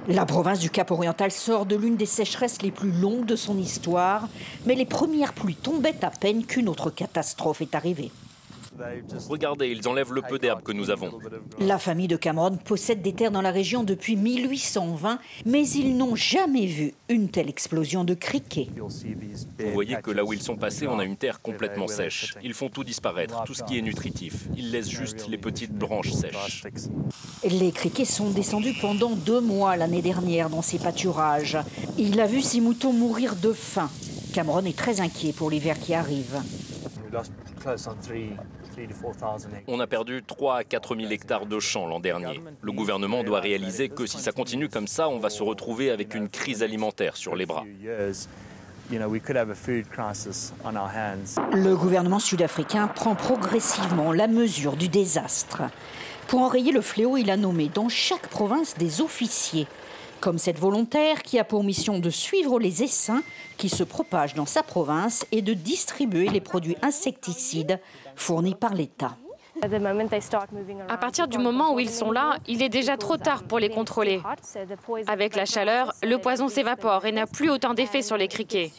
La province du Cap-Oriental sort de l'une des sécheresses les plus longues de son histoire, mais les premières pluies tombaient à peine qu'une autre catastrophe est arrivée. Regardez, ils enlèvent le peu d'herbe que nous avons. La famille de Cameron possède des terres dans la région depuis 1820, mais ils n'ont jamais vu une telle explosion de criquets. Vous voyez que là où ils sont passés, on a une terre complètement sèche. Ils font tout disparaître, tout ce qui est nutritif. Ils laissent juste les petites branches sèches. Les criquets sont descendus pendant 2 mois l'année dernière dans ces pâturages. Il a vu ses moutons mourir de faim. Cameron est très inquiet pour l'hiver qui arrive. On a perdu 3 à 4 000 hectares de champs l'an dernier. Le gouvernement doit réaliser que si ça continue comme ça, on va se retrouver avec une crise alimentaire sur les bras. Le gouvernement sud-africain prend progressivement la mesure du désastre. Pour enrayer le fléau, il a nommé dans chaque province des officiers, comme cette volontaire qui a pour mission de suivre les essaims qui se propagent dans sa province et de distribuer les produits insecticides fournis par l'État. À partir du moment où ils sont là, il est déjà trop tard pour les contrôler. Avec la chaleur, le poison s'évapore et n'a plus autant d'effet sur les criquets.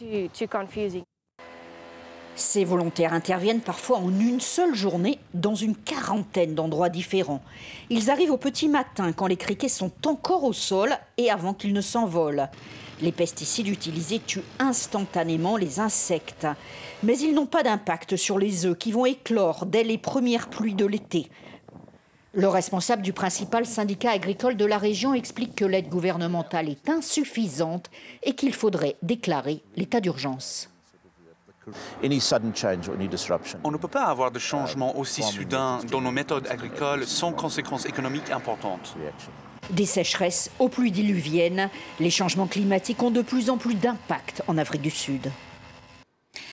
Ces volontaires interviennent parfois en une seule journée dans une quarantaine d'endroits différents. Ils arrivent au petit matin quand les criquets sont encore au sol et avant qu'ils ne s'envolent. Les pesticides utilisés tuent instantanément les insectes. Mais ils n'ont pas d'impact sur les œufs qui vont éclore dès les premières pluies de l'été. Le responsable du principal syndicat agricole de la région explique que l'aide gouvernementale est insuffisante et qu'il faudrait déclarer l'état d'urgence. On ne peut pas avoir de changement aussi soudain dans nos méthodes agricoles sans conséquences économiques importantes. Des sécheresses aux pluies diluviennes, les changements climatiques ont de plus en plus d'impact en Afrique du Sud.